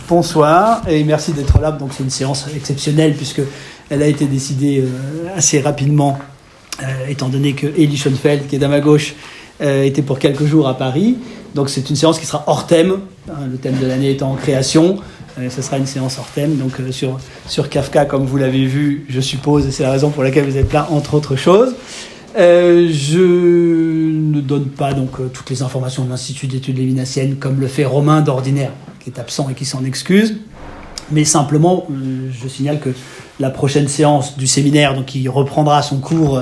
Bonsoir et merci d'être là. Donc c'est une séance exceptionnelle puisque elle a été décidée assez rapidement étant donné que Elie Schoenfeld, qui est à ma gauche, était pour quelques jours à Paris. Donc c'est une séance qui sera hors thème, le thème de l'année étant création. Ce sera une séance hors thème, donc sur Kafka, comme vous l'avez vu, je suppose, et c'est la raison pour laquelle vous êtes là, entre autres choses. Je ne donne pas donc toutes les informations de l'Institut d'études lévinassiennes comme le fait Romain d'ordinaire, qui est absent et qui s'en excuse, mais simplement je signale que la prochaine séance du séminaire, donc qui reprendra son cours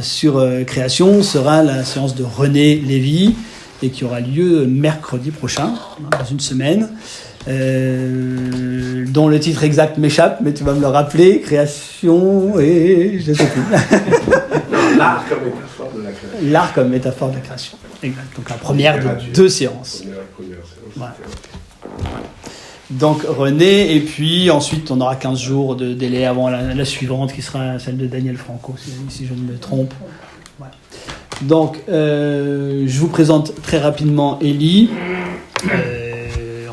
sur création, sera la séance de René Lévy et qui aura lieu mercredi prochain, dans une semaine, dont le titre exact m'échappe, mais tu vas me le rappeler, création et je ne sais plus. L'art comme métaphore de la création. L'art comme métaphore de la création. Exact. Donc la première de deux séances. Première séance. Voilà. Donc René, et puis ensuite on aura 15 jours de délai avant la suivante qui sera celle de Daniel Franco, si je ne me trompe. Voilà. Donc je vous présente très rapidement Elie,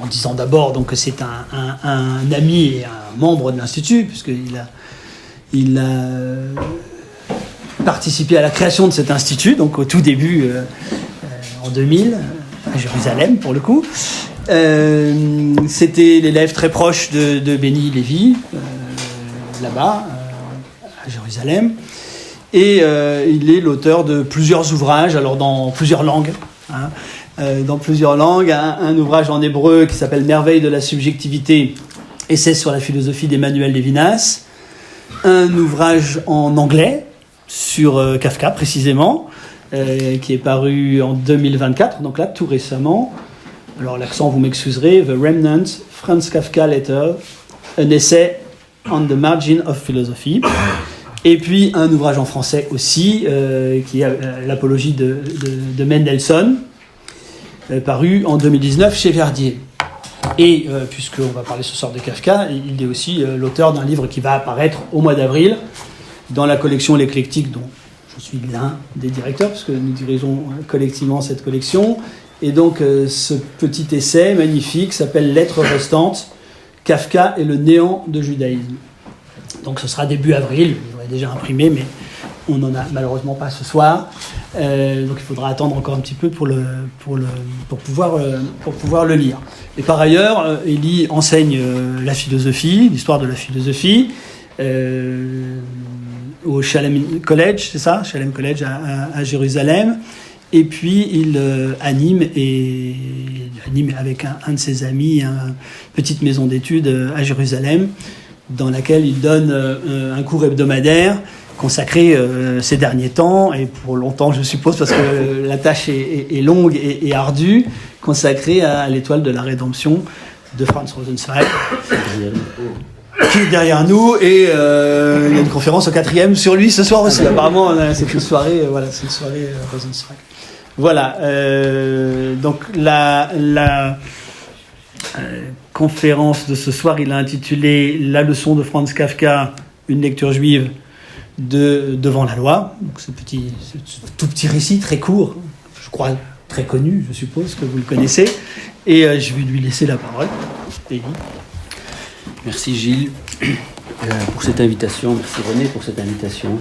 en disant d'abord donc, que c'est un ami et un membre de l'Institut, puisqu'il a participé à la création de cet institut, donc au tout début, en 2000, à Jérusalem pour le coup. C'était l'élève très proche de Benny Lévy, là-bas, à Jérusalem. Et il est l'auteur de plusieurs ouvrages, alors dans plusieurs langues. Un ouvrage en hébreu qui s'appelle Merveille de la subjectivité, essai sur la philosophie d'Emmanuel Lévinas. Un ouvrage en anglais, sur Kafka précisément, qui est paru en 2024, donc là tout récemment. Alors l'accent, vous m'excuserez, The Remnant, Franz Kafka Letter, an essay on the margin of philosophy. Et puis un ouvrage en français aussi, qui est l'apologie de Mendelssohn, paru en 2019 chez Verdier. Et puisqu'on va parler ce soir de Kafka, il est aussi l'auteur d'un livre qui va apparaître au mois d'avril, dans la collection L'Éclectique, dont je suis l'un des directeurs, puisque nous dirigeons collectivement cette collection. Et donc, ce petit essai magnifique s'appelle « Lettres restantes, Kafka et le néant de judaïsme ». Donc, ce sera début avril, je l'aurais déjà imprimé, mais on n'en a malheureusement pas ce soir. Donc, il faudra attendre encore un petit peu pour pouvoir le lire. Et par ailleurs, Elie enseigne la philosophie, l'histoire de la philosophie, au Shalem College, c'est ça, Shalem College à Jérusalem. Et puis il anime avec un de ses amis une petite maison d'études à Jérusalem, dans laquelle il donne un cours hebdomadaire consacré ces derniers temps, et pour longtemps je suppose, parce que la tâche est longue et ardue, consacré à l'étoile de la rédemption de Franz Rosenzweig, qui est derrière nous, et il y a une conférence au 4e sur lui ce soir aussi. Apparemment, c'est une soirée, c'est une soirée Rosenzweig. Voilà, donc la conférence de ce soir, il a intitulé « La leçon de Franz Kafka, une lecture juive devant la loi ». Donc ce tout petit récit très court, je crois très connu, je suppose que vous le connaissez, et je vais lui laisser la parole. Elie. Merci Gilles pour cette invitation, merci René pour cette invitation.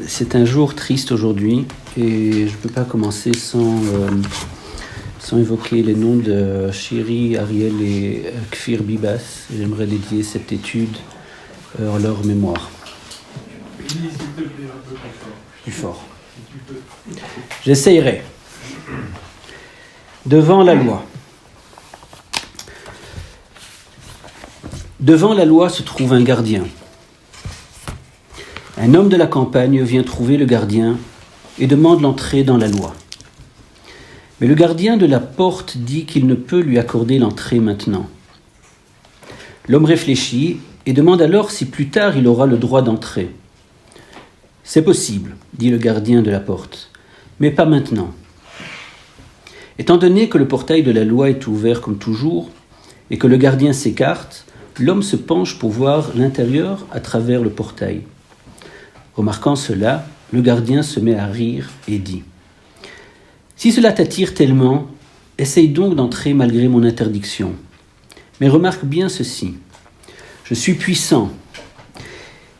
C'est un jour triste aujourd'hui et je ne peux pas commencer sans évoquer les noms de Shiri, Ariel et Kfir Bibas. J'aimerais dédier cette étude en leur mémoire. Plus fort. J'essayerai. Devant la loi. Devant la loi se trouve un gardien. Un homme de la campagne vient trouver le gardien et demande l'entrée dans la loi. Mais le gardien de la porte dit qu'il ne peut lui accorder l'entrée maintenant. L'homme réfléchit et demande alors si plus tard il aura le droit d'entrer. « C'est possible, dit le gardien de la porte, mais pas maintenant. » Étant donné que le portail de la loi est ouvert comme toujours et que le gardien s'écarte, l'homme se penche pour voir l'intérieur à travers le portail. Remarquant cela, le gardien se met à rire et dit « Si cela t'attire tellement, essaye donc d'entrer malgré mon interdiction. Mais remarque bien ceci. Je suis puissant,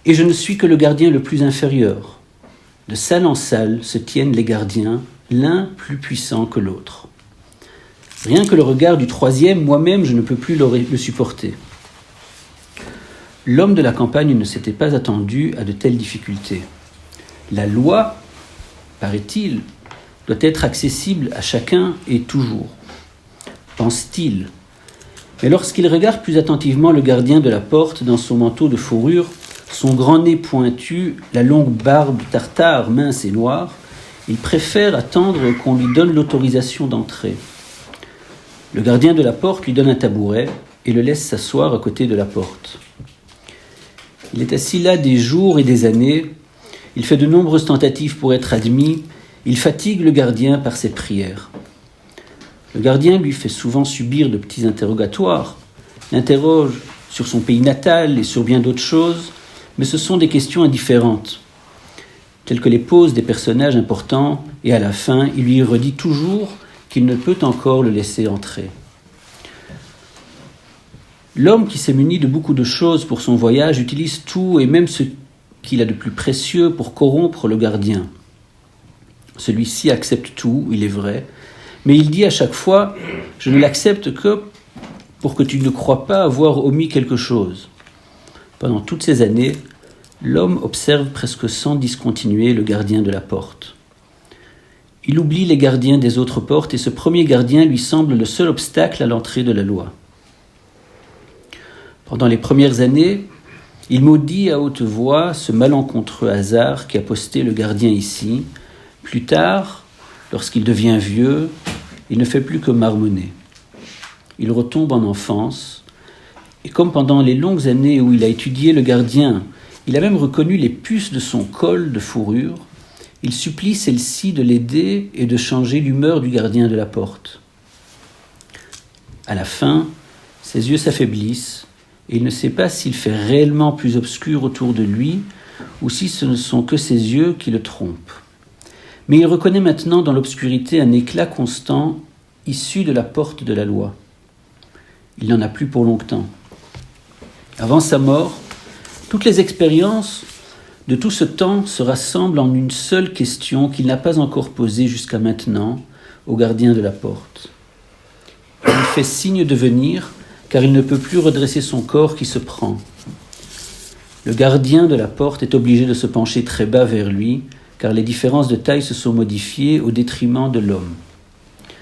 et je ne suis que le gardien le plus inférieur. De salle en salle se tiennent les gardiens, l'un plus puissant que l'autre. Rien que le regard du troisième, moi-même, je ne peux plus le supporter. L'homme de la campagne ne s'était pas attendu à de telles difficultés. La loi, paraît-il, doit être accessible à chacun et toujours, pense-t-il. Mais lorsqu'il regarde plus attentivement le gardien de la porte dans son manteau de fourrure, son grand nez pointu, la longue barbe tartare, mince et noire, il préfère attendre qu'on lui donne l'autorisation d'entrer. Le gardien de la porte lui donne un tabouret et le laisse s'asseoir à côté de la porte. Il est assis là des jours et des années, il fait de nombreuses tentatives pour être admis, il fatigue le gardien par ses prières. Le gardien lui fait souvent subir de petits interrogatoires, l'interroge sur son pays natal et sur bien d'autres choses, mais ce sont des questions indifférentes, telles que les poses des personnages importants, et à la fin, il lui redit toujours qu'il ne peut encore le laisser entrer. L'homme qui s'est muni de beaucoup de choses pour son voyage utilise tout et même ce qu'il a de plus précieux pour corrompre le gardien. Celui-ci accepte tout, il est vrai, mais il dit à chaque fois « Je ne l'accepte que pour que tu ne crois pas avoir omis quelque chose ». Pendant toutes ces années, l'homme observe presque sans discontinuer le gardien de la porte. Il oublie les gardiens des autres portes et ce premier gardien lui semble le seul obstacle à l'entrée de la loi. Pendant les premières années, il maudit à haute voix ce malencontreux hasard qui a posté le gardien ici. Plus tard, lorsqu'il devient vieux, il ne fait plus que marmonner. Il retombe en enfance, et comme pendant les longues années où il a étudié le gardien, il a même reconnu les puces de son col de fourrure, il supplie celle-ci de l'aider et de changer l'humeur du gardien de la porte. À la fin, ses yeux s'affaiblissent, et il ne sait pas s'il fait réellement plus obscur autour de lui, ou si ce ne sont que ses yeux qui le trompent. Mais il reconnaît maintenant dans l'obscurité un éclat constant issu de la porte de la loi. Il n'en a plus pour longtemps. Avant sa mort, toutes les expériences de tout ce temps se rassemblent en une seule question qu'il n'a pas encore posée jusqu'à maintenant au gardien de la porte. Il fait signe de venir, car il ne peut plus redresser son corps qui se prend. Le gardien de la porte est obligé de se pencher très bas vers lui, car les différences de taille se sont modifiées au détriment de l'homme.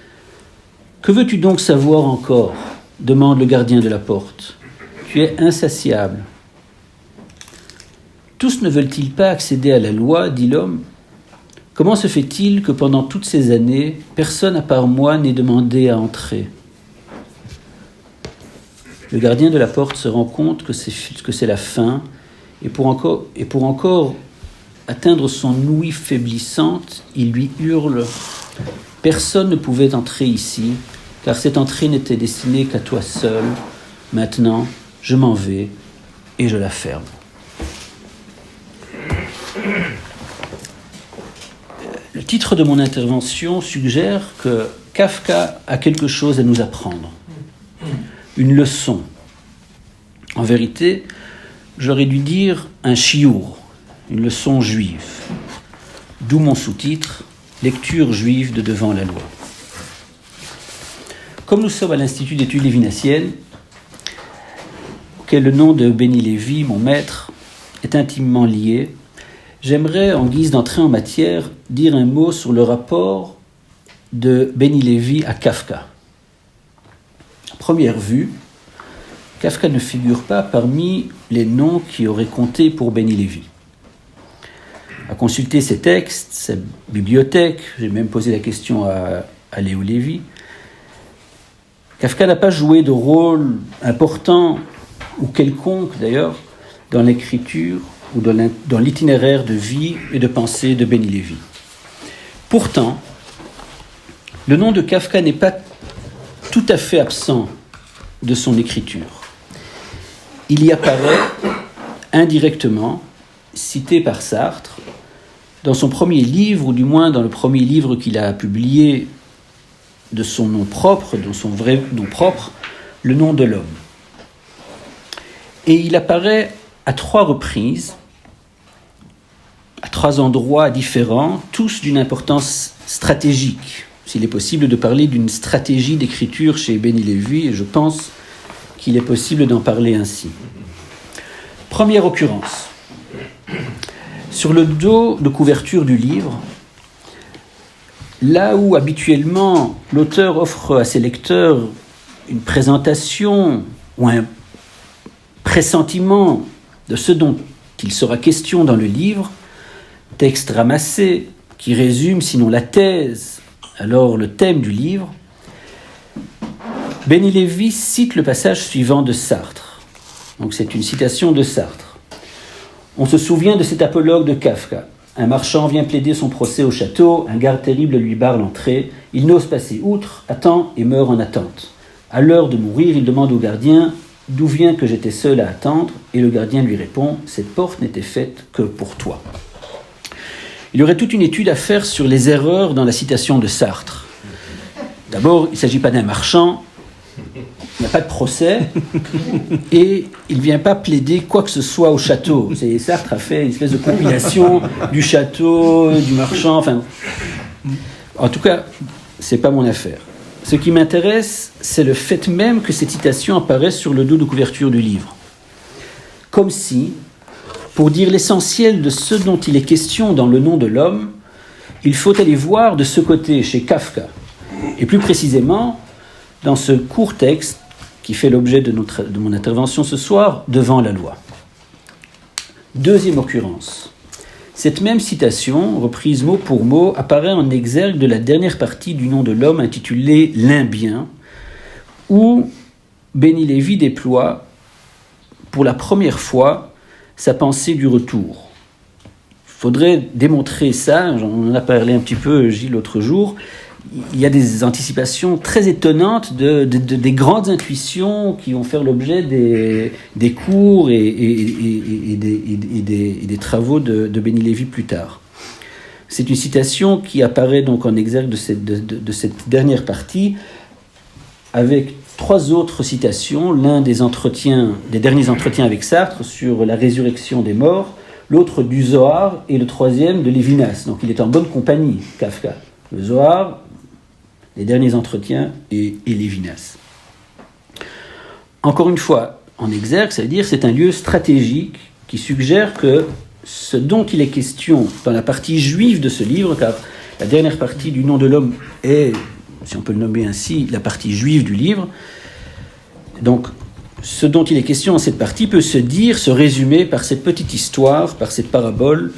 « Que veux-tu donc savoir encore ?» demande le gardien de la porte. « Tu es insatiable. » « Tous ne veulent-ils pas accéder à la loi ?» dit l'homme. « Comment se fait-il que pendant toutes ces années, personne à part moi n'ait demandé à entrer ?» Le gardien de la porte se rend compte que c'est la fin, et pour encore atteindre son ouïe faiblissante, il lui hurle « Personne ne pouvait entrer ici, car cette entrée n'était destinée qu'à toi seul. Maintenant, je m'en vais et je la ferme. » Le titre de mon intervention suggère que Kafka a quelque chose à nous apprendre. Une leçon. En vérité, j'aurais dû dire un chiour, une leçon juive. D'où mon sous-titre, Lecture juive de devant la loi. Comme nous sommes à l'Institut d'études lévinassiennes, auquel le nom de Benny Lévy, mon maître, est intimement lié, j'aimerais, en guise d'entrée en matière, dire un mot sur le rapport de Benny Lévy à Kafka. À première vue, Kafka ne figure pas parmi les noms qui auraient compté pour Benny Lévy. À consulter ses textes, sa bibliothèque, j'ai même posé la question à Léo Lévy, Kafka n'a pas joué de rôle important, ou quelconque d'ailleurs, dans l'écriture ou dans l'itinéraire de vie et de pensée de Benny Lévy. Pourtant, le nom de Kafka n'est pas tout à fait absent de son écriture. Il y apparaît indirectement, cité par Sartre, dans son premier livre, ou du moins dans le premier livre qu'il a publié de son nom propre, de son vrai nom propre, Le nom de l'homme. Et il apparaît à 3 reprises, à 3 endroits différents, tous d'une importance stratégique. S'il est possible de parler d'une stratégie d'écriture chez Béni Lévy, et je pense qu'il est possible d'en parler ainsi. Première occurrence. Sur le dos de couverture du livre, là où habituellement l'auteur offre à ses lecteurs une présentation ou un pressentiment de ce dont il sera question dans le livre, texte ramassé qui résume, sinon la thèse, alors le thème du livre, Béni Lévy cite le passage suivant de Sartre. Donc c'est une citation de Sartre. On se souvient de cet apologue de Kafka. Un marchand vient plaider son procès au château, un garde terrible lui barre l'entrée, il n'ose passer outre, attend et meurt en attente. À l'heure de mourir, il demande au gardien « D'où vient que j'étais seul à attendre ?» Et le gardien lui répond « Cette porte n'était faite que pour toi. » Il y aurait toute une étude à faire sur les erreurs dans la citation de Sartre. D'abord, il ne s'agit pas d'un marchand, il n'y a pas de procès, et il ne vient pas plaider quoi que ce soit au château. Sartre a fait une espèce de compilation du château, du marchand, enfin... En tout cas, ce n'est pas mon affaire. Ce qui m'intéresse, c'est le fait même que cette citation apparaisse sur le dos de couverture du livre. Comme si, pour dire l'essentiel de ce dont il est question dans Le nom de l'homme, il faut aller voir de ce côté chez Kafka, et plus précisément dans ce court texte qui fait l'objet de mon intervention ce soir, Devant la loi. Deuxième occurrence. Cette même citation, reprise mot pour mot, apparaît en exergue de la dernière partie du Nom de l'homme intitulée « Limbien », où Béni Lévy déploie pour la première fois sa pensée du retour. Il faudrait démontrer ça, on en a parlé un petit peu, Gilles, l'autre jour. Il y a des anticipations très étonnantes des grandes intuitions qui vont faire l'objet des cours et des travaux de Béni Lévy plus tard. C'est une citation qui apparaît donc en exergue de cette dernière partie, avec 3 autres citations, l'un des derniers entretiens avec Sartre sur la résurrection des morts, l'autre du Zohar et le 3e de Lévinas. Donc il est en bonne compagnie, Kafka. Le Zohar, les derniers entretiens et Lévinas. Encore une fois, en exergue, ça veut dire que c'est un lieu stratégique qui suggère que ce dont il est question dans la partie juive de ce livre, car la dernière partie du Nom de l'homme est, si on peut le nommer ainsi, la partie juive du livre. Donc, ce dont il est question dans cette partie peut se résumer par cette petite histoire, par cette parabole,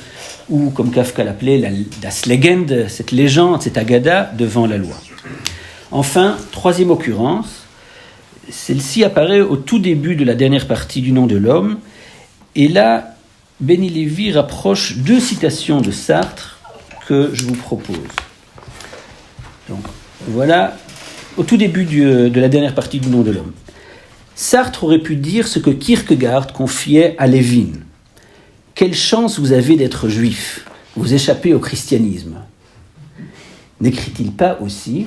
ou comme Kafka l'appelait, das Legende, cette légende, cette agada devant la loi. Enfin, 3e occurrence, celle-ci apparaît au tout début de la dernière partie du Nom de l'homme, et là, Béni Lévy rapproche 2 citations de Sartre que je vous propose. Donc, voilà, au tout début de la dernière partie du Nom de l'homme. Sartre aurait pu dire ce que Kierkegaard confiait à Lévin. « Quelle chance vous avez d'être juif, vous échappez au christianisme. » N'écrit-il pas aussi,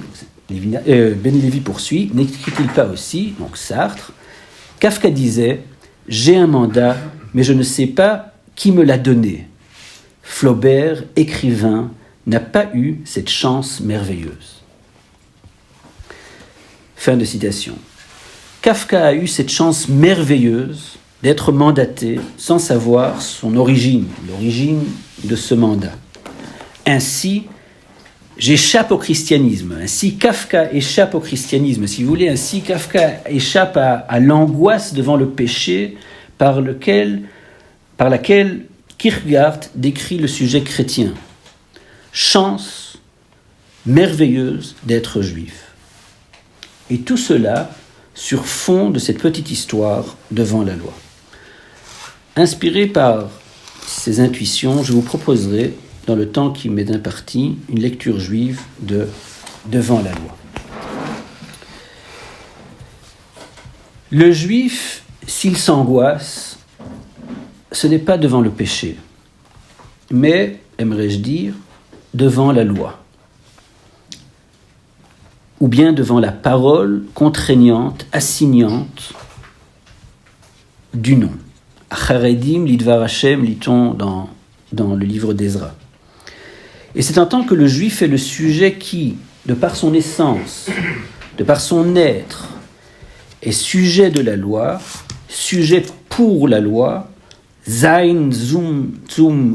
Béni Lévy poursuit, n'écrit-il pas aussi, donc Sartre, Kafka disait « J'ai un mandat, mais je ne sais pas qui me l'a donné. Flaubert, écrivain, n'a pas eu cette chance merveilleuse. » Fin de citation. Kafka a eu cette chance merveilleuse d'être mandaté sans savoir son origine, l'origine de ce mandat. Ainsi, j'échappe au christianisme. Ainsi, Kafka échappe au christianisme. Si vous voulez, ainsi, Kafka échappe à l'angoisse devant le péché par laquelle Kierkegaard décrit le sujet chrétien. Chance merveilleuse d'être juif. Et tout cela sur fond de cette petite histoire devant la loi. Inspiré par ces intuitions, je vous proposerai, dans le temps qui m'est imparti, une lecture juive de Devant la loi. Le juif, s'il s'angoisse, ce n'est pas devant le péché, mais, aimerais-je dire, devant la loi. Ou bien devant la parole contraignante, assignante, du nom. Acharedim lidvar Hashem, lit-on dans le livre d'Ezra. Et c'est en tant que le juif est le sujet qui, de par son essence, de par son être, est sujet de la loi, sujet pour la loi, Zain zum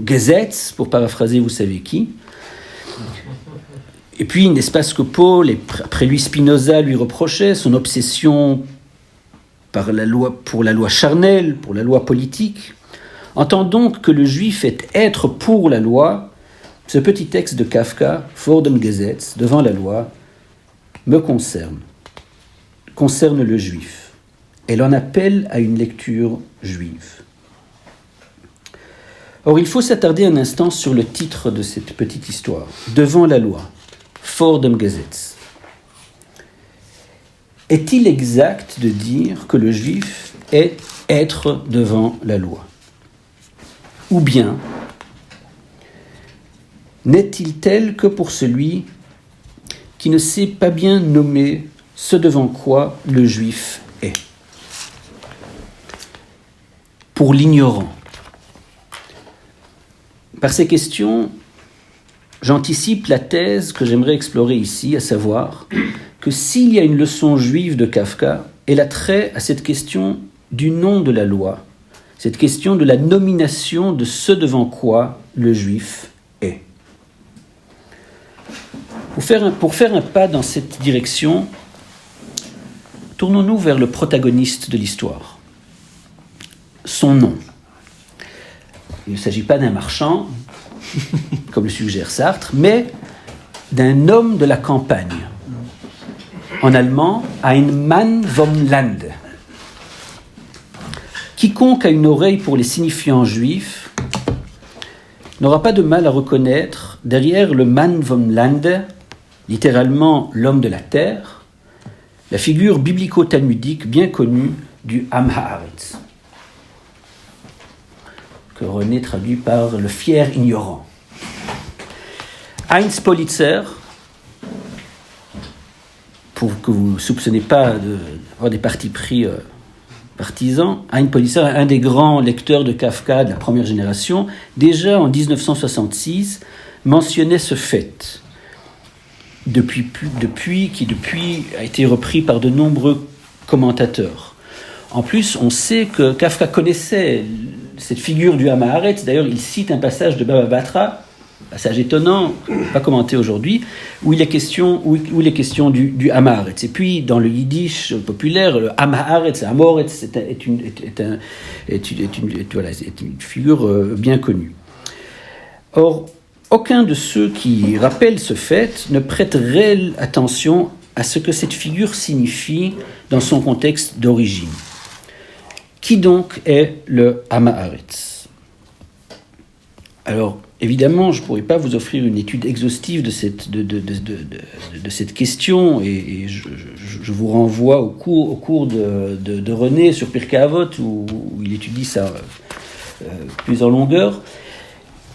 Gesetz, pour paraphraser vous savez qui. Et puis, n'est-ce pas ce que Paul, et après lui Spinoza, lui reprochait, son obsession pour la loi charnelle, pour la loi politique. Entend donc que le juif est être pour la loi. Ce petit texte de Kafka, vor dem Gesetz, devant la loi, me concerne le juif. Elle en appelle à une lecture juive. Or, il faut s'attarder un instant sur le titre de cette petite histoire. Devant la loi, vor dem Gesetz. Est-il exact de dire que le juif est être devant la loi ? Ou bien, n'est-il tel que pour celui qui ne sait pas bien nommer ce devant quoi le juif est ? Pour l'ignorant. Par ces questions, j'anticipe la thèse que j'aimerais explorer ici, à savoir que s'il y a une leçon juive de Kafka, elle a trait à cette question du nom de la loi, cette question de la nomination de ce devant quoi le juif est. Pour faire un pas dans cette direction, tournons-nous vers le protagoniste de l'histoire, son nom. Il ne s'agit pas d'un marchand, comme le suggère Sartre, mais d'un homme de la campagne. En allemand, ein Mann vom Land. Quiconque a une oreille pour les signifiants juifs n'aura pas de mal à reconnaître derrière le Mann vom Lande, littéralement l'homme de la terre, la figure biblico-talmudique bien connue du Am Haaretz, que René traduit par le fier ignorant. Heinz Politzer, pour que vous ne soupçonnez pas d'avoir des partis pris partisans, Heinz Politzer, un des grands lecteurs de Kafka de la première génération, déjà en 1966, mentionnait ce fait, qui a été repris par de nombreux commentateurs. En plus, on sait que Kafka connaissait cette figure du Am Haaretz. D'ailleurs, il cite un passage de Baba Batra, passage étonnant, pas commenté aujourd'hui, où il est question du Am Haaretz. Et puis, dans le yiddish populaire, le Am Haaretz, Amoretz, est une figure bien connue. Or, aucun de ceux qui rappellent ce fait ne prête réelle attention à ce que cette figure signifie dans son contexte d'origine. Qui donc est le Am Haaretz ? Alors, évidemment, je ne pourrais pas vous offrir une étude exhaustive de cette question, et je vous renvoie au cours de René sur Pirkei Avot, où il étudie ça plus en longueur.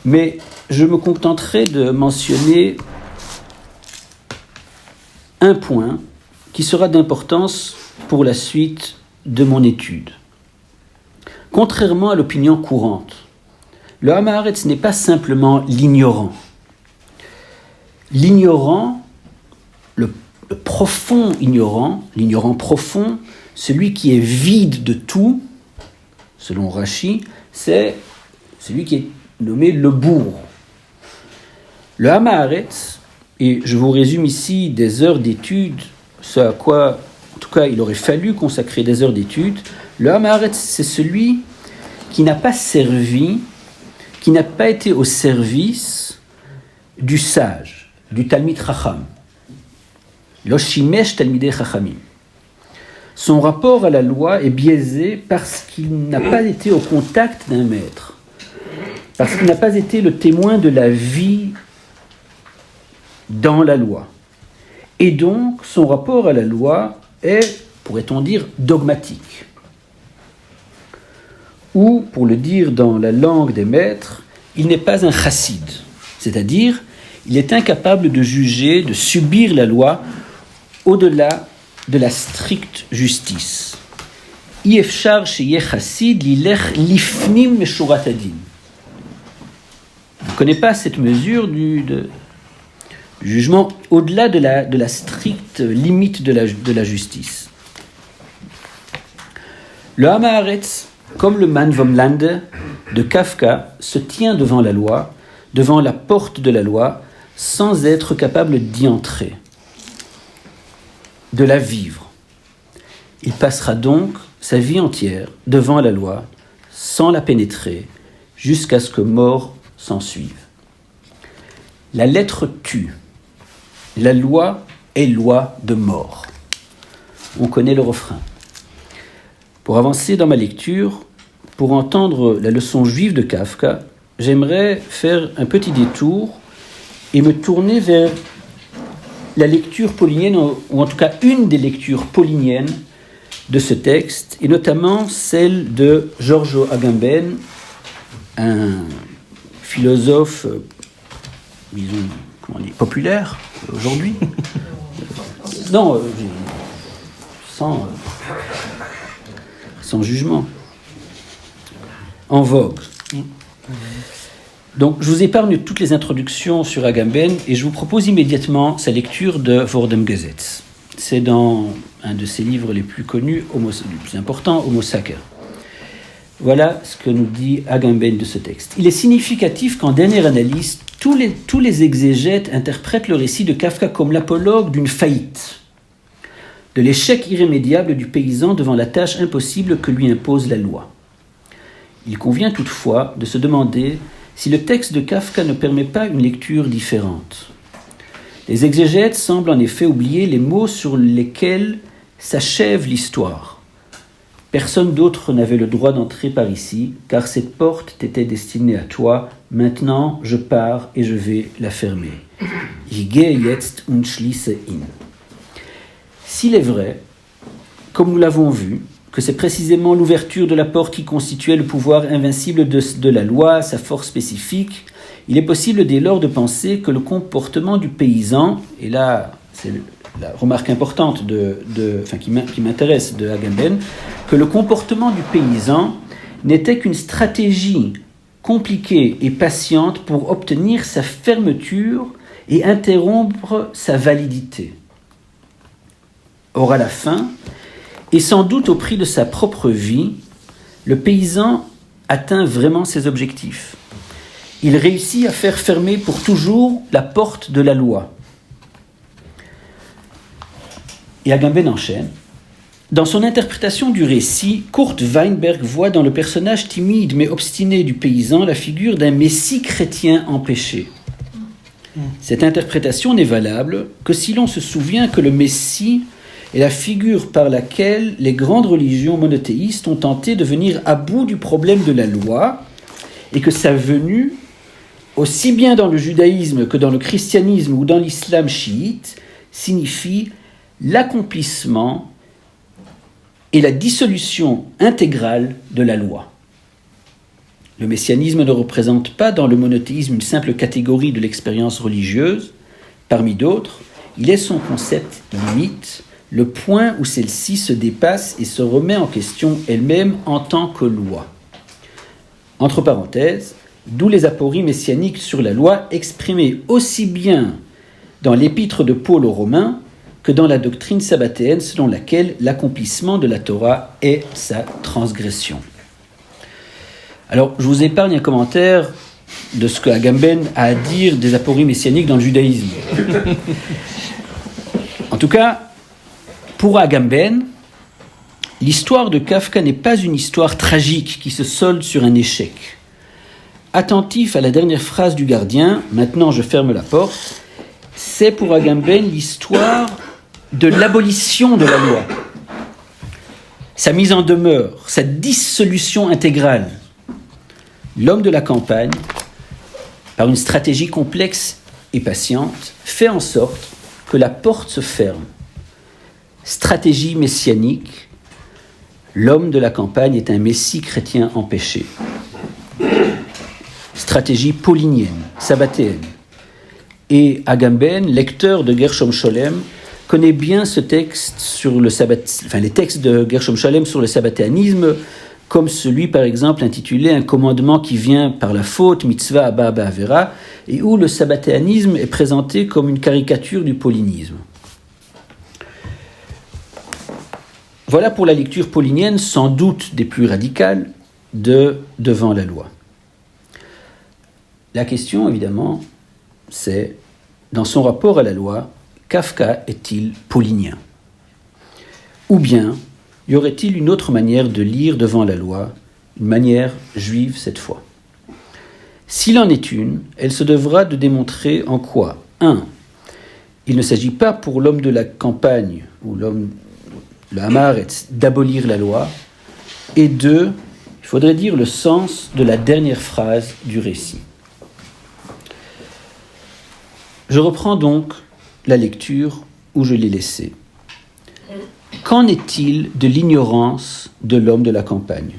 Mais je me contenterai de mentionner un point qui sera d'importance pour la suite de mon étude. Contrairement à l'opinion courante, le Am Haaretz n'est pas simplement l'ignorant. L'ignorant, le profond ignorant, l'ignorant profond, celui qui est vide de tout, selon Rashi, c'est celui qui est nommé le bourg. Le Am Haaretz, et je vous résume ici des heures d'études, ce à quoi, en tout cas, il aurait fallu consacrer des heures d'études. Le Am Haaretz, c'est celui qui n'a pas servi, qui n'a pas été au service du sage, du Talmid Chacham. Lo shimesh Talmidei Chachamim. Son rapport à la loi est biaisé parce qu'il n'a pas été au contact d'un maître, parce qu'il n'a pas été le témoin de la vie dans la loi. Et donc, son rapport à la loi est, pourrait-on dire, dogmatique. Ou, pour le dire dans la langue des maîtres, il n'est pas un chassid, c'est-à-dire, il est incapable de juger, de subir la loi au-delà de la stricte justice. אי אפשר שיהיה חסיד לילך לפנים משורת הדין. Je ne connais pas cette mesure du jugement au-delà de la stricte limite de la justice. Le Am Haaretz, comme le Mann vom Lande de Kafka, se tient devant la loi, devant la porte de la loi, sans être capable d'y entrer, de la vivre. Il passera donc sa vie entière devant la loi, sans la pénétrer, jusqu'à ce que mort s'en suive. La lettre tue. La loi est loi de mort. On connaît le refrain. Pour avancer dans ma lecture, pour entendre la leçon juive de Kafka, j'aimerais faire un petit détour et me tourner vers la lecture paulinienne, ou en tout cas une des lectures pauliniennes de ce texte, et notamment celle de Giorgio Agamben, un philosophe, disons, comment on dit, populaire aujourd'hui. Non, sans jugement, en vogue. Donc, je vous épargne toutes les introductions sur Agamben et je vous propose immédiatement sa lecture de Vor dem Gesetz. C'est dans un de ses livres les plus connus, le plus important, Homo Sacer. Voilà ce que nous dit Agamben de ce texte. Il est significatif qu'en dernière analyse, tous les exégètes interprètent le récit de Kafka comme l'apologue d'une faillite, de l'échec irrémédiable du paysan devant la tâche impossible que lui impose la loi. Il convient toutefois de se demander si le texte de Kafka ne permet pas une lecture différente. Les exégètes semblent en effet oublier les mots sur lesquels s'achève l'histoire. Personne d'autre n'avait le droit d'entrer par ici, car cette porte t'était destinée à toi. Maintenant, je pars et je vais la fermer. Ich gehe jetzt und schließe ihn. S'il est vrai, comme nous l'avons vu, que c'est précisément l'ouverture de la porte qui constituait le pouvoir invincible de la loi, sa force spécifique, il est possible dès lors de penser que le comportement du paysan, et là c'est la remarque importante qui m'intéresse de Agamben, que le comportement du paysan n'était qu'une stratégie compliquée et patiente pour obtenir sa fermeture et interrompre sa validité. Or à la fin, et sans doute au prix de sa propre vie, le paysan atteint vraiment ses objectifs. Il réussit à faire fermer pour toujours la porte de la loi. Et Agamben enchaîne. Dans son interprétation du récit, Kurt Weinberg voit dans le personnage timide mais obstiné du paysan la figure d'un messie chrétien empêché. Cette interprétation n'est valable que si l'on se souvient que le messie est la figure par laquelle les grandes religions monothéistes ont tenté de venir à bout du problème de la loi et que sa venue, aussi bien dans le judaïsme que dans le christianisme ou dans l'islam chiite, signifie l'accomplissement et la dissolution intégrale de la loi. Le messianisme ne représente pas dans le monothéisme une simple catégorie de l'expérience religieuse. Parmi d'autres, il est son concept limite, le point où celle-ci se dépasse et se remet en question elle-même en tant que loi. Entre parenthèses, d'où les apories messianiques sur la loi exprimées aussi bien dans l'épître de Paul aux Romains que dans la doctrine sabbatéenne selon laquelle l'accomplissement de la Torah est sa transgression. Alors, je vous épargne un commentaire de ce que Agamben a à dire des apories messianiques dans le judaïsme. En tout cas, pour Agamben, l'histoire de Kafka n'est pas une histoire tragique qui se solde sur un échec. Attentif à la dernière phrase du gardien, « Maintenant je ferme la porte », c'est pour Agamben l'histoire de l'abolition de la loi, sa mise en demeure, sa dissolution intégrale. L'homme de la campagne, par une stratégie complexe et patiente, fait en sorte que la porte se ferme. Stratégie messianique, l'homme de la campagne est un messie chrétien empêché. Stratégie paulinienne, sabbatéenne. Et Agamben, lecteur de Gershom Scholem, connaît bien ce texte sur le sabbat, les textes de Gershom Scholem sur le sabbatéanisme, comme celui par exemple intitulé Un commandement qui vient par la faute, mitzvah abba ba'avera, et où le sabbatéanisme est présenté comme une caricature du paulinisme. Voilà pour la lecture paulinienne, sans doute des plus radicales, de Devant la loi. La question, évidemment, c'est, dans son rapport à la loi, Kafka est-il paulinien ? Ou bien, y aurait-il une autre manière de lire Devant la loi, une manière juive cette fois ? S'il en est une, elle se devra de démontrer en quoi, 1. Il ne s'agit pas pour l'homme de la campagne, ou le Hamaretz, d'abolir la loi, et 2. Il faudrait dire le sens de la dernière phrase du récit. Je reprends donc la lecture où je l'ai laissée. Qu'en est-il de l'ignorance de l'homme de la campagne ?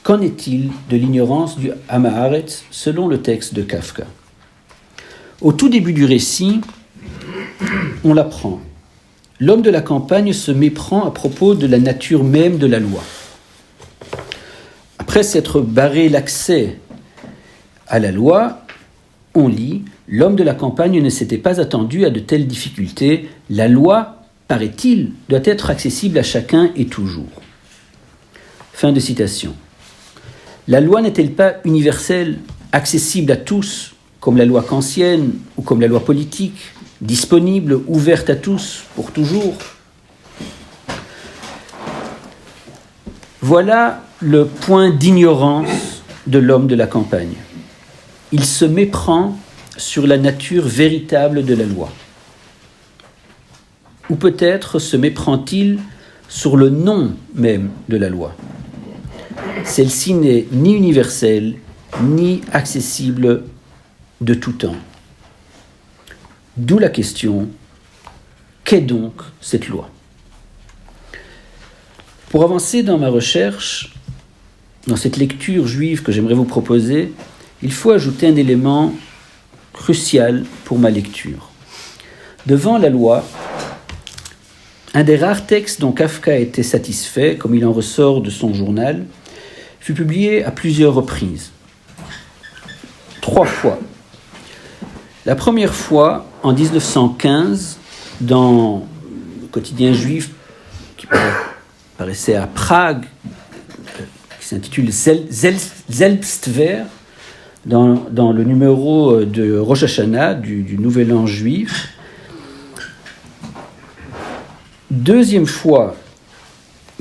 Qu'en est-il de l'ignorance du Hamaretz selon le texte de Kafka ? Au tout début du récit, on l'apprend. L'homme de la campagne se méprend à propos de la nature même de la loi. Après s'être barré l'accès à la loi, on lit « L'homme de la campagne ne s'était pas attendu à de telles difficultés. La loi, paraît-il, doit être accessible à chacun et toujours. » Fin de citation. La loi n'est-elle pas universelle, accessible à tous, comme la loi kantienne ou comme la loi politique, disponible, ouverte à tous, pour toujours ? Voilà le point d'ignorance de l'homme de la campagne. Il se méprend sur la nature véritable de la loi. Ou peut-être se méprend-il sur le nom même de la loi. Celle-ci n'est ni universelle, ni accessible de tout temps. D'où la question, qu'est donc cette loi ? Pour avancer dans ma recherche, dans cette lecture juive que j'aimerais vous proposer, il faut ajouter un élément crucial pour ma lecture. Devant la loi, un des rares textes dont Kafka a été satisfait, comme il en ressort de son journal, fut publié à plusieurs reprises. 3 fois. La première fois, en 1915, dans le quotidien juif qui paraissait à Prague, qui s'intitule Selbstwehr, dans le numéro de Rosh Hashanah, du Nouvel An juif. Deuxième fois,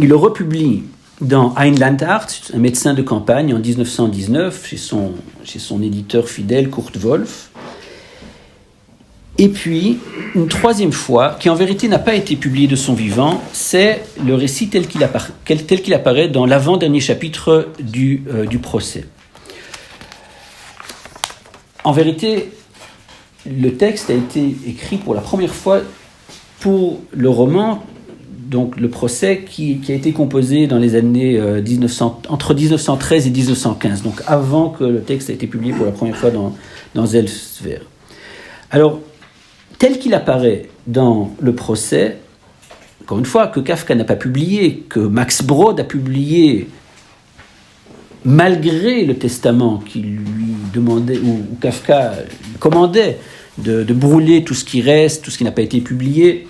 il le republie dans Ein Landarzt, un médecin de campagne, en 1919, chez son éditeur fidèle, Kurt Wolf. Et puis, une troisième fois, qui en vérité n'a pas été publié de son vivant, c'est le récit tel qu'il apparaît dans l'avant-dernier chapitre du procès. En vérité, le texte a été écrit pour la première fois pour le roman, donc le procès qui a été composé dans les années entre 1913 et 1915, donc avant que le texte ait été publié pour la première fois dans Selbstwehr. Alors, tel qu'il apparaît dans le procès, encore une fois, que Kafka n'a pas publié, que Max Brod a publié malgré le testament qui lui demandait, ou Kafka commandait de brûler tout ce qui reste, tout ce qui n'a pas été publié.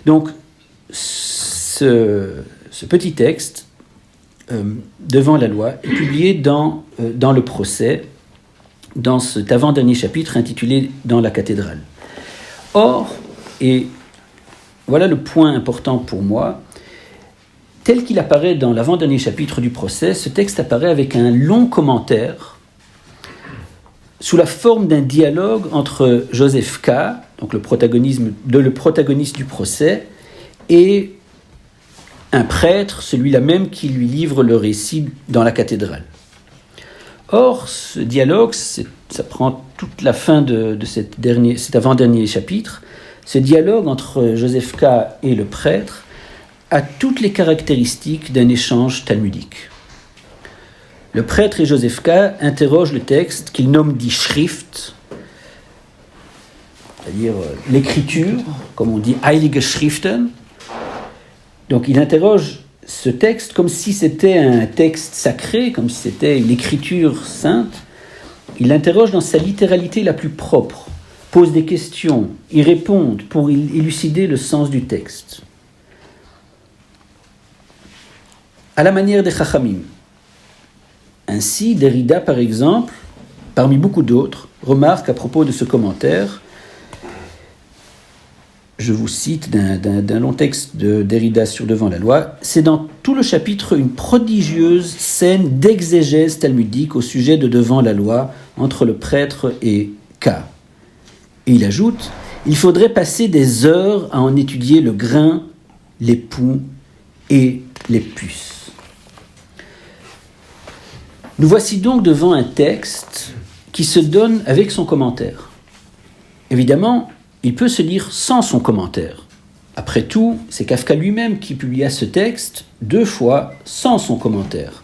Donc, ce petit texte, Devant la loi, est publié dans le procès, dans cet avant-dernier chapitre intitulé « Dans la cathédrale ». Or, et voilà le point important pour moi, tel qu'il apparaît dans l'avant-dernier chapitre du procès, ce texte apparaît avec un long commentaire sous la forme d'un dialogue entre Joseph K., donc le protagoniste du procès, et un prêtre, celui-là même qui lui livre le récit dans la cathédrale. Or, ce dialogue, ça prend toute la fin de cet avant-dernier chapitre, ce dialogue entre Joseph K. et le prêtre a toutes les caractéristiques d'un échange talmudique. Le prêtre et Joseph K. interrogent le texte qu'ils nomment die Schrift, c'est-à-dire l'écriture, comme on dit Heilige Schriften. Donc il interroge ce texte comme si c'était un texte sacré, comme si c'était une écriture sainte. Il l'interroge dans sa littéralité la plus propre, pose des questions, y répond pour élucider le sens du texte. À la manière des Chachamim. Ainsi, Derrida, par exemple, parmi beaucoup d'autres, remarque à propos de ce commentaire, je vous cite d'un long texte de Derrida sur Devant la loi, c'est dans tout le chapitre une prodigieuse scène d'exégèse talmudique au sujet de Devant la loi entre le prêtre et K. Et il ajoute, il faudrait passer des heures à en étudier le grain, les poux et les puces. Nous voici donc devant un texte qui se donne avec son commentaire. Évidemment, il peut se lire sans son commentaire. Après tout, c'est Kafka lui-même qui publia ce texte 2 fois sans son commentaire.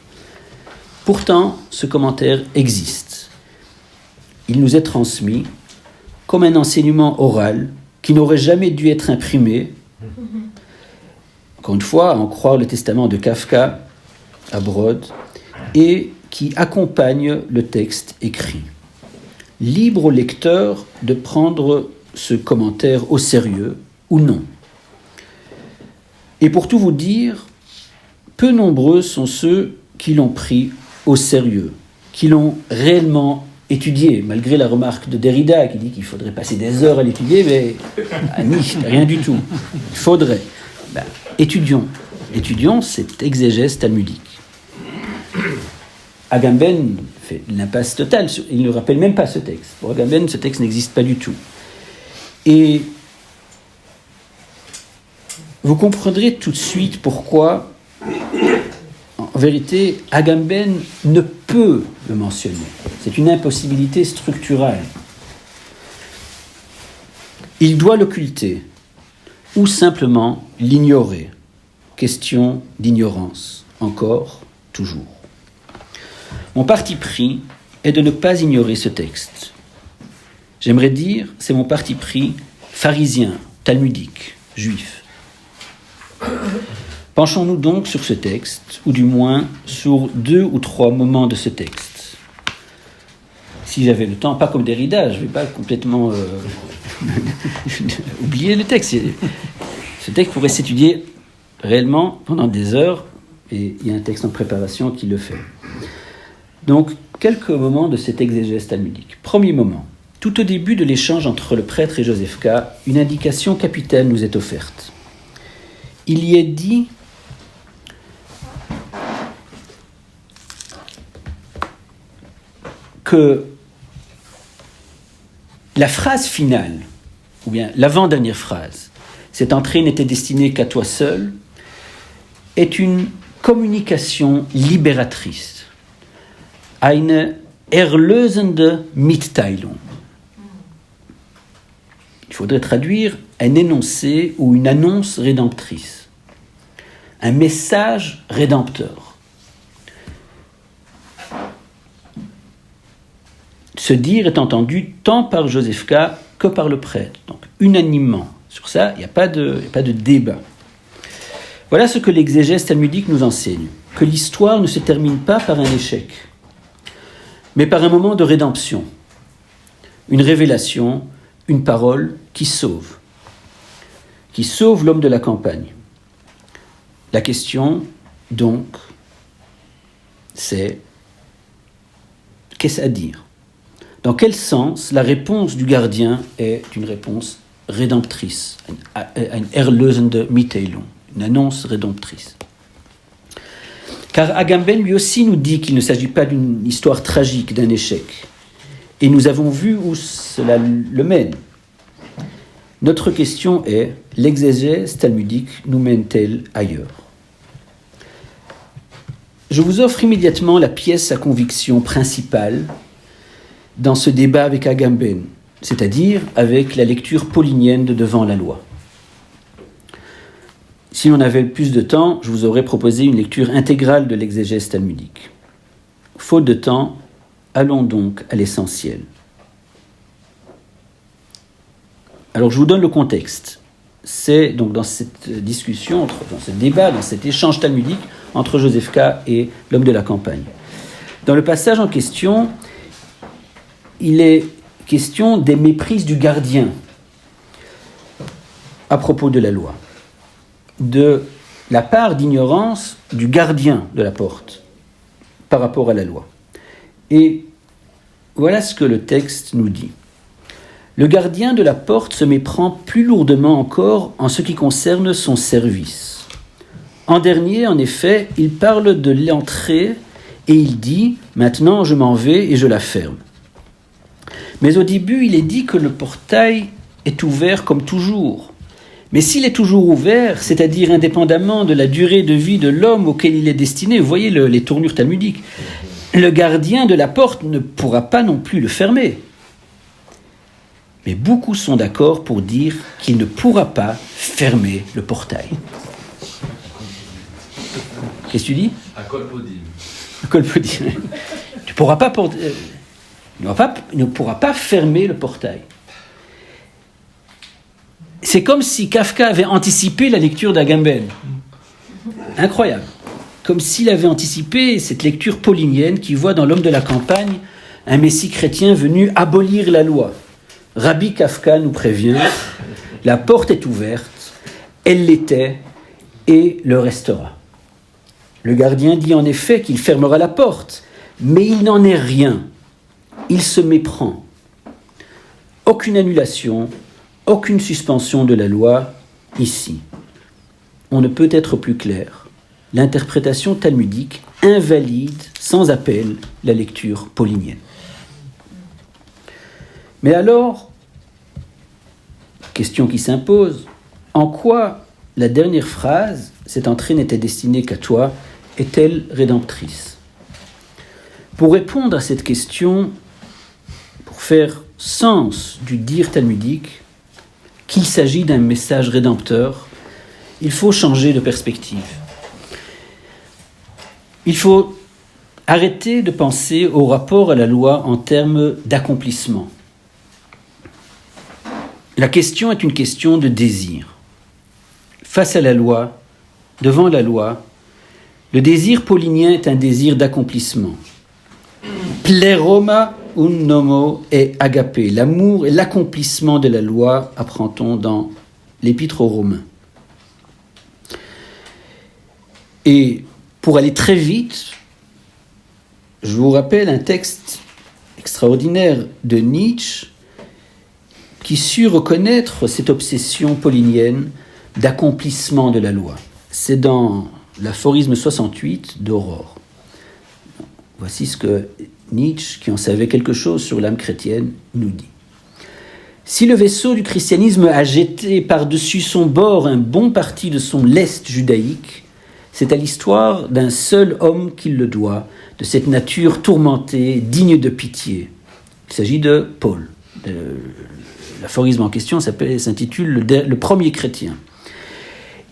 Pourtant, ce commentaire existe. Il nous est transmis comme un enseignement oral qui n'aurait jamais dû être imprimé. Encore une fois, à en croire le testament de Kafka à Brod, et qui accompagne le texte écrit. Libre au lecteur de prendre ce commentaire au sérieux ou non. Et pour tout vous dire, peu nombreux sont ceux qui l'ont pris au sérieux, qui l'ont réellement étudié, malgré la remarque de Derrida qui dit qu'il faudrait passer des heures à l'étudier, mais rien du tout. Il faudrait. Étudions cette exégèse talmudique. Agamben fait l'impasse totale, il ne rappelle même pas ce texte. Pour Agamben, ce texte n'existe pas du tout. Et vous comprendrez tout de suite pourquoi, en vérité, Agamben ne peut le mentionner. C'est une impossibilité structurelle. Il doit l'occulter, ou simplement l'ignorer. Question d'ignorance, encore, toujours. Mon parti pris est de ne pas ignorer ce texte. J'aimerais dire, c'est mon parti pris pharisien, talmudique, juif. Penchons-nous donc sur ce texte, ou du moins sur 2 ou 3 moments de ce texte. Si j'avais le temps, pas comme Derrida, je ne vais pas complètement oublier le texte. Ce texte pourrait s'étudier réellement pendant des heures, et il y a un texte en préparation qui le fait. Donc, quelques moments de cette exégèse talmudique. Premier moment. Tout au début de l'échange entre le prêtre et Joseph K., une indication capitale nous est offerte. Il y est dit que la phrase finale, ou bien l'avant-dernière phrase, cette entrée n'était destinée qu'à toi seul, est une communication libératrice. Eine erlösende Mitteilung. Il faudrait traduire un énoncé ou une annonce rédemptrice. Un message rédempteur. Ce dire est entendu tant par Joseph K. que par le prêtre. Donc, unanimement. Sur ça, il n'y a pas de débat. Voilà ce que l'exégèse talmudique nous enseigne. Que l'histoire ne se termine pas par un échec, mais par un moment de rédemption, une révélation, une parole qui sauve l'homme de la campagne. La question, donc, c'est qu'est-ce à dire ? Dans quel sens la réponse du gardien est une réponse rédemptrice, une erlösende Mitteilung, une annonce rédemptrice. Car Agamben lui aussi nous dit qu'il ne s'agit pas d'une histoire tragique, d'un échec. Et nous avons vu où cela le mène. Notre question est, l'exégèse talmudique nous mène-t-elle ailleurs ? Je vous offre immédiatement la pièce à conviction principale dans ce débat avec Agamben, c'est-à-dire avec la lecture paulinienne de Devant la loi. Si l'on avait plus de temps, je vous aurais proposé une lecture intégrale de l'exégèse talmudique. Faute de temps, allons donc à l'essentiel. Alors je vous donne le contexte. C'est donc dans cette discussion, dans ce débat, dans cet échange talmudique entre Joseph K. et l'homme de la campagne. Dans le passage en question, il est question des méprises du gardien à propos de la loi, de la part d'ignorance du gardien de la porte par rapport à la loi. Et voilà ce que le texte nous dit. Le gardien de la porte se méprend plus lourdement encore en ce qui concerne son service. En dernier, en effet, il parle de l'entrée et il dit « Maintenant, je m'en vais et je la ferme ». Mais au début, il est dit que le portail est ouvert comme toujours. Mais s'il est toujours ouvert, c'est-à-dire indépendamment de la durée de vie de l'homme auquel il est destiné, vous voyez les tournures talmudiques, le gardien de la porte ne pourra pas non plus le fermer. Mais beaucoup sont d'accord pour dire qu'il ne pourra pas fermer le portail. Qu'est-ce que tu dis ? À Kolpodim. Kolpodim. Tu ne pourra pas fermer le portail. C'est comme si Kafka avait anticipé la lecture d'Agamben. Incroyable. Comme s'il avait anticipé cette lecture paulinienne qui voit dans l'homme de la campagne un messie chrétien venu abolir la loi. Rabbi Kafka nous prévient, la porte est ouverte, elle l'était et le restera. Le gardien dit en effet qu'il fermera la porte, mais il n'en est rien. Il se méprend. Aucune annulation, aucune suspension de la loi ici. On ne peut être plus clair. L'interprétation talmudique invalide sans appel la lecture paulinienne. Mais alors, question qui s'impose, en quoi la dernière phrase, cette entrée n'était destinée qu'à toi, est-elle rédemptrice ? Pour répondre à cette question, pour faire sens du dire talmudique, qu'il s'agit d'un message rédempteur, il faut changer de perspective. Il faut arrêter de penser au rapport à la loi en termes d'accomplissement. La question est une question de désir. Face à la loi, devant la loi, le désir paulinien est un désir d'accomplissement. Pleroma un nomo et agapé. L'amour et l'accomplissement de la loi, apprend-on dans l'Épître aux Romains. Et pour aller très vite, je vous rappelle un texte extraordinaire de Nietzsche qui sut reconnaître cette obsession paulinienne d'accomplissement de la loi. C'est dans l'aphorisme 68 d'Aurore. Voici ce que Nietzsche, qui en savait quelque chose sur l'âme chrétienne, nous dit. Si le vaisseau du christianisme a jeté par-dessus son bord un bon parti de son lest judaïque, c'est à l'histoire d'un seul homme qu'il le doit, de cette nature tourmentée, digne de pitié. Il s'agit de Paul. L'aphorisme en question s'intitule le premier chrétien.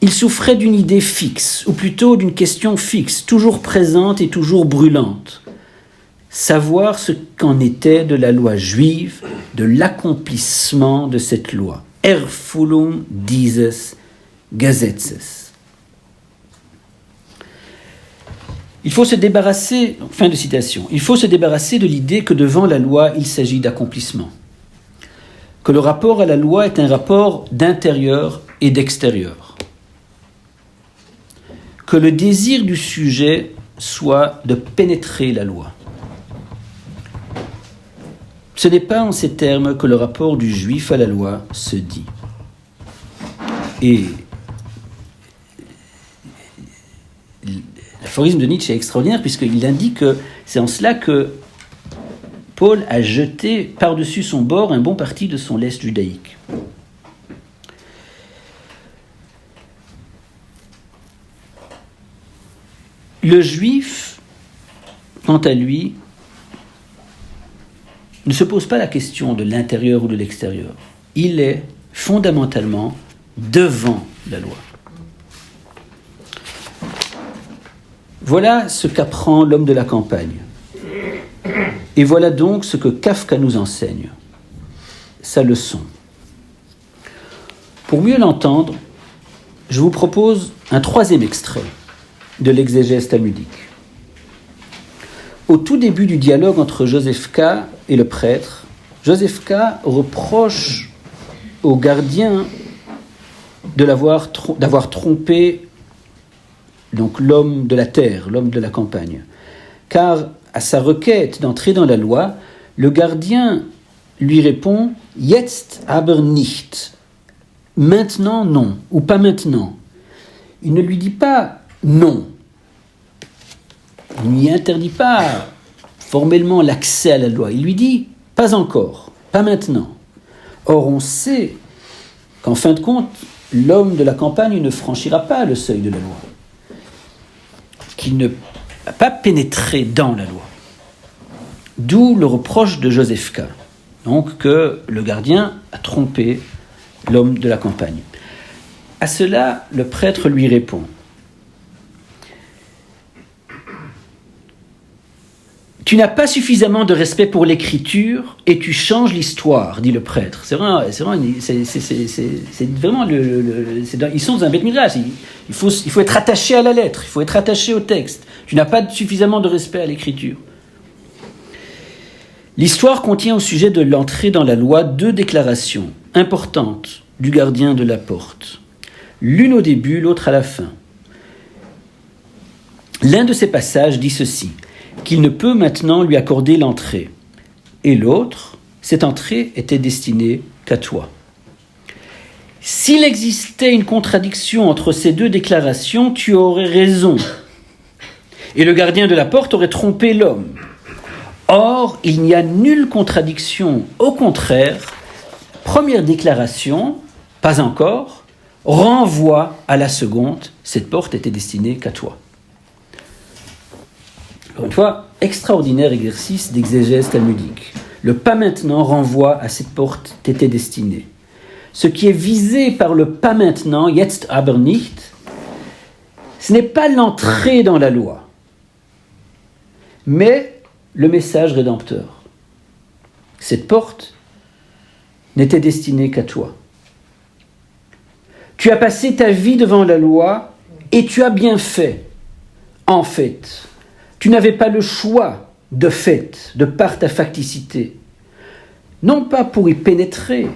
Il souffrait d'une idée fixe, ou plutôt d'une question fixe, toujours présente et toujours brûlante. Savoir ce qu'en était de la loi juive, de l'accomplissement de cette loi. Erfüllung dieses Gesetzes. Il faut se débarrasser, fin de citation, il faut se débarrasser de l'idée que devant la loi, il s'agit d'accomplissement. Que le rapport à la loi est un rapport d'intérieur et d'extérieur. Que le désir du sujet soit de pénétrer la loi. Ce n'est pas en ces termes que le rapport du juif à la loi se dit. Et l'aphorisme de Nietzsche est extraordinaire puisqu'il indique que c'est en cela que Paul a jeté par-dessus son bord un bon parti de son lest judaïque. Le juif, quant à lui, ne se pose pas la question de l'intérieur ou de l'extérieur. Il est fondamentalement devant la loi. Voilà ce qu'apprend l'homme de la campagne. Et voilà donc ce que Kafka nous enseigne, sa leçon. Pour mieux l'entendre, je vous propose un troisième extrait de l'exégèse talmudique. Au tout début du dialogue entre Joseph K. et le prêtre, Joseph K. reproche au gardien d'avoir trompé donc l'homme de la terre, l'homme de la campagne. Car à sa requête d'entrer dans la loi, le gardien lui répond « Jetzt aber nicht » « Maintenant, non » ou « pas maintenant ». Il ne lui dit pas « non ». Il ne lui interdit pas formellement l'accès à la loi. Il lui dit « pas encore, pas maintenant ». Or, on sait qu'en fin de compte, l'homme de la campagne ne franchira pas le seuil de la loi, qu'il ne va pas pénétrer dans la loi. D'où le reproche de Joseph K. Donc que le gardien a trompé l'homme de la campagne. À cela, le prêtre lui répond « Tu n'as pas suffisamment de respect pour l'écriture et tu changes l'histoire, dit le prêtre. » C'est vraiment ils sont dans un Beth Midrash. Il faut être attaché à la lettre, il faut être attaché au texte. Tu n'as pas suffisamment de respect à l'écriture. L'histoire contient au sujet de l'entrée dans la loi 2 déclarations importantes du gardien de la porte. L'une au début, l'autre à la fin. L'un de ces passages dit ceci, qu'il ne peut maintenant lui accorder l'entrée. Et l'autre, cette entrée était destinée qu'à toi. S'il existait une contradiction entre ces 2 déclarations, tu aurais raison. Et le gardien de la porte aurait trompé l'homme. Or, il n'y a nulle contradiction. Au contraire, première déclaration, pas encore, renvoie à la seconde. Cette porte était destinée qu'à toi. Encore une fois, extraordinaire exercice d'exégèse talmudique. Le pas maintenant renvoie à cette porte t'était destinée. Ce qui est visé par le pas maintenant, jetzt aber nicht, ce n'est pas l'entrée dans la loi, mais le message rédempteur. Cette porte n'était destinée qu'à toi. Tu as passé ta vie devant la loi et tu as bien fait. En fait, tu n'avais pas le choix de fait, de par ta facticité. Non pas pour y pénétrer,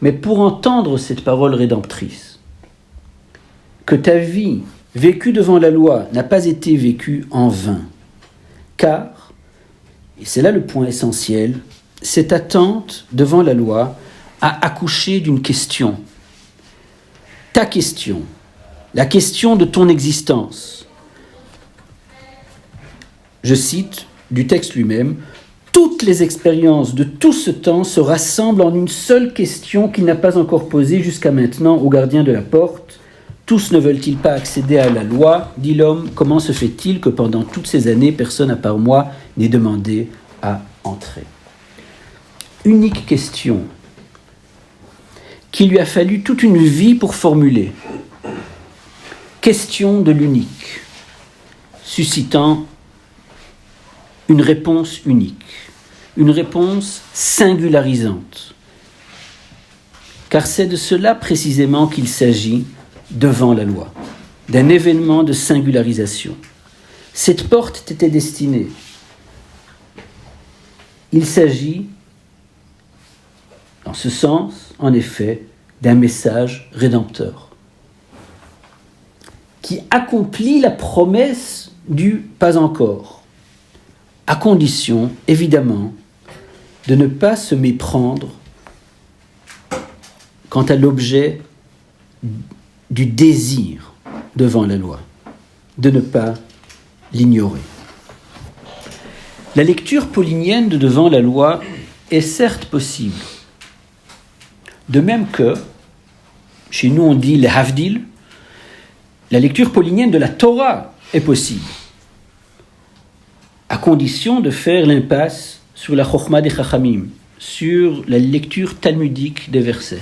mais pour entendre cette parole rédemptrice. Que ta vie, vécue devant la loi, n'a pas été vécue en vain. Car, et c'est là le point essentiel, cette attente devant la loi a accouché d'une question. Ta question, la question de ton existence. Je cite du texte lui-même, « Toutes les expériences de tout ce temps se rassemblent en une seule question qu'il n'a pas encore posée jusqu'à maintenant au gardien de la porte. Tous ne veulent-ils pas accéder à la loi ? Dit l'homme, comment se fait-il que pendant toutes ces années, personne à part moi n'ait demandé à entrer ?» Unique question qu'il lui a fallu toute une vie pour formuler. Question de l'unique, suscitant une réponse unique, une réponse singularisante. Car c'est de cela précisément qu'il s'agit devant la loi, d'un événement de singularisation. Cette porte t'était destinée. Il s'agit, dans ce sens, en effet, d'un message rédempteur qui accomplit la promesse du « pas encore », à condition, évidemment, de ne pas se méprendre quant à l'objet du désir devant la loi, de ne pas l'ignorer. La lecture paulinienne de devant la loi est certes possible, de même que, chez nous on dit les havdil, la lecture paulinienne de la Torah est possible, à condition de faire l'impasse sur la chokhma des chachamim, sur la lecture talmudique des versets.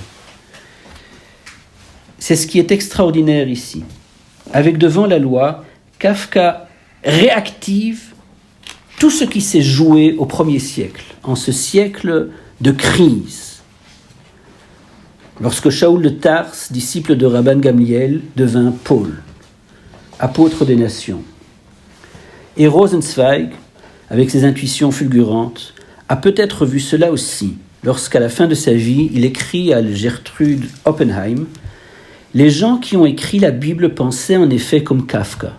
C'est ce qui est extraordinaire ici. Avec devant la loi, Kafka réactive tout ce qui s'est joué au 1er siècle, en ce siècle de crise. lorsque Shaoul de Tars, disciple de Rabban Gamliel, devint Paul, apôtre des nations. Et Rosenzweig, avec ses intuitions fulgurantes, a peut-être vu cela aussi, lorsqu'à la fin de sa vie, il écrit à Gertrude Oppenheim « Les gens qui ont écrit la Bible pensaient en effet comme Kafka.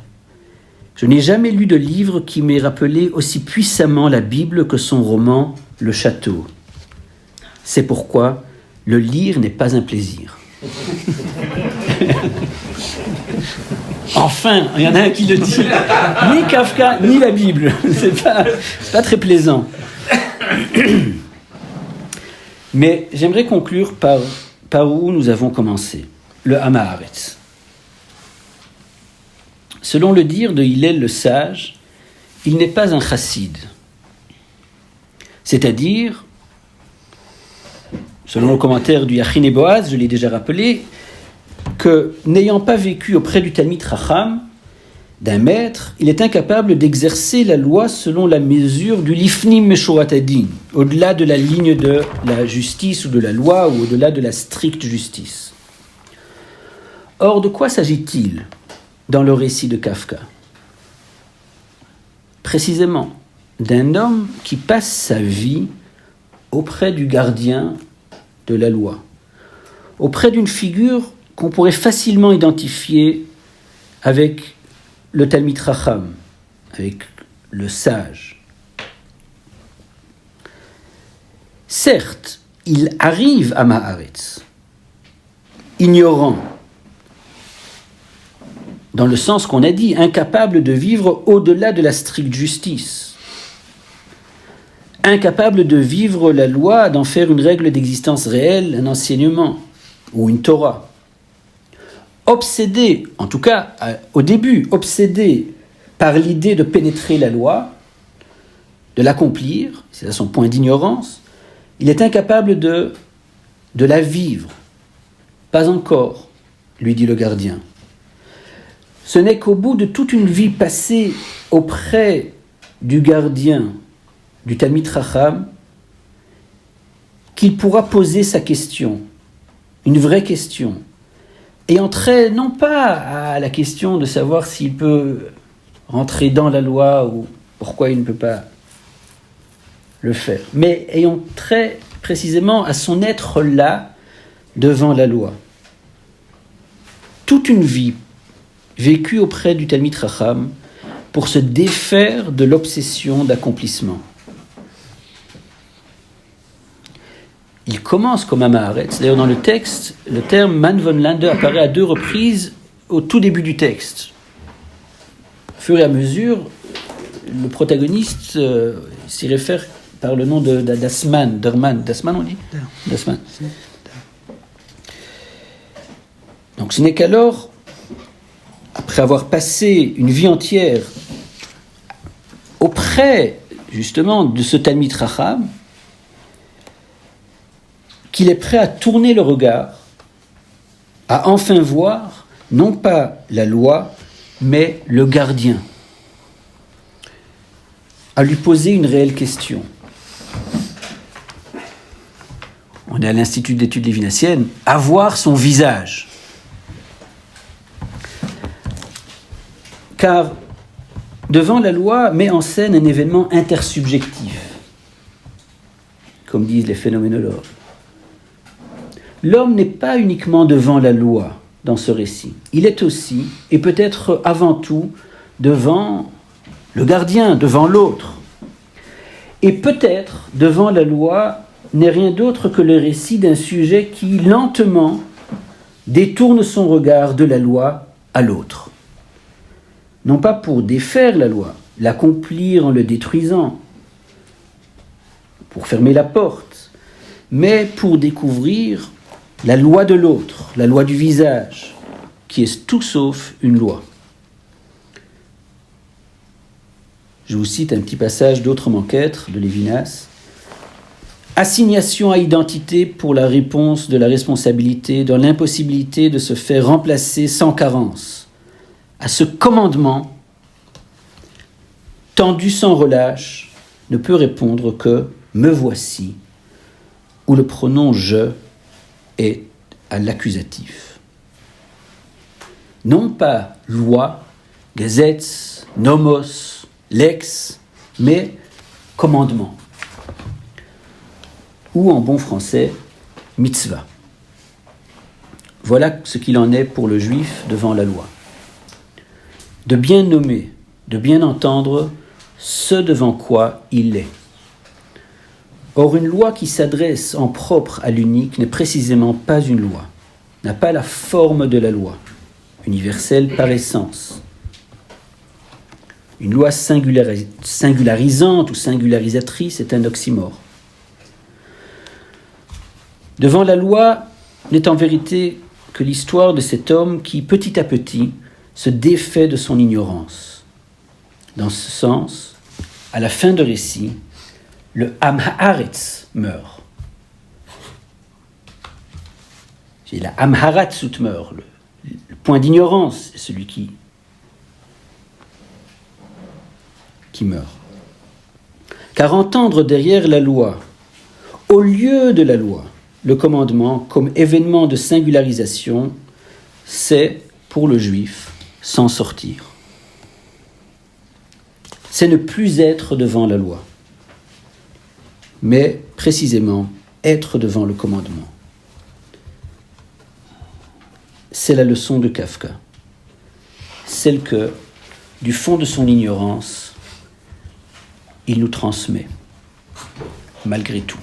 Je n'ai jamais lu de livre qui m'ait rappelé aussi puissamment la Bible que son roman « Le Château ». C'est pourquoi le lire n'est pas un plaisir. » Enfin, il y en a un qui le dit. Ni Kafka, ni la Bible. C'est pas très plaisant. Mais j'aimerais conclure par où nous avons commencé. Le Am Haaretz. Selon le dire de Hillel le sage, il n'est pas un chassid. C'est-à-dire, selon le commentaire du Yachin et Boaz, je l'ai déjà rappelé, que n'ayant pas vécu auprès du Talmid Chacham, d'un maître, il est incapable d'exercer la loi selon la mesure du lifnim meshurat hadin, au-delà de la ligne de la justice ou de la loi, ou au-delà de la stricte justice. Or, de quoi s'agit-il dans le récit de Kafka? Précisément, d'un homme qui passe sa vie auprès du gardien de la loi, auprès d'une figure qu'on pourrait facilement identifier avec le Talmid Chacham, avec le sage. Certes, il arrive à Haaretz, ignorant, dans le sens qu'on a dit, incapable de vivre au-delà de la stricte justice, incapable de vivre la loi, d'en faire une règle d'existence réelle, un enseignement ou une Torah. Obsédé, en tout cas au début, obsédé par l'idée de pénétrer la loi, de l'accomplir, c'est à son point d'ignorance, il est incapable de la vivre. Pas encore, lui dit le gardien. Ce n'est qu'au bout de toute une vie passée auprès du gardien du Talmid Chacham qu'il pourra poser sa question, une vraie question, et entrer non pas à la question de savoir s'il peut rentrer dans la loi ou pourquoi il ne peut pas le faire, mais ayant très précisément à son être là devant la loi. Toute une vie vécue auprès du Talmid Chacham pour se défaire de l'obsession d'accomplissement. Il commence comme Am Haaretz. D'ailleurs, dans le texte, le terme Man von Lande apparaît à 2 reprises au tout début du texte. Au fur et à mesure, le protagoniste s'y réfère par le nom d'Asman. D'Asman, on dit d'Asman. Donc, ce n'est qu'alors, après avoir passé une vie entière auprès, justement, de ce Talmid Chacham, qu'il est prêt à tourner le regard, à enfin voir, non pas la loi, mais le gardien, à lui poser une réelle question. On est à l'Institut d'études lévinassiennes, à voir son visage. Car devant la loi met en scène un événement intersubjectif, comme disent les phénoménologues. L'homme n'est pas uniquement devant la loi dans ce récit. Il est aussi, et peut-être avant tout, devant le gardien, devant l'autre. Et peut-être, devant la loi, n'est rien d'autre que le récit d'un sujet qui, lentement, détourne son regard de la loi à l'autre. Non pas pour défaire la loi, l'accomplir en le détruisant, pour fermer la porte, mais pour découvrir la loi de l'autre, la loi du visage, qui est tout sauf une loi. Je vous cite un petit passage d'Autrement qu'être de Lévinas. Assignation à identité pour la réponse de la responsabilité dans l'impossibilité de se faire remplacer sans carence. À ce commandement, tendu sans relâche, ne peut répondre que « me voici » où le pronom « je » est à l'accusatif. Non pas loi, Gesetz, nomos, lex, mais commandement. Ou en bon français, mitzvah. Voilà ce qu'il en est pour le juif devant la loi. De bien nommer, de bien entendre ce devant quoi il est. Or, une loi qui s'adresse en propre à l'unique n'est précisément pas une loi, n'a pas la forme de la loi, universelle par essence. Une loi singularisante ou singularisatrice est un oxymore. Devant la loi n'est en vérité que l'histoire de cet homme qui, petit à petit, se défait de son ignorance. Dans ce sens, à la fin de récit, le Am Haaretz meurt. C'est la Am Haratzut meurt, le point d'ignorance, c'est celui qui meurt. Car entendre derrière la loi, au lieu de la loi, le commandement comme événement de singularisation, c'est, pour le juif, s'en sortir. C'est ne plus être devant la loi, mais précisément être devant le commandement. C'est la leçon de Kafka, celle que, du fond de son ignorance, il nous transmet, malgré tout.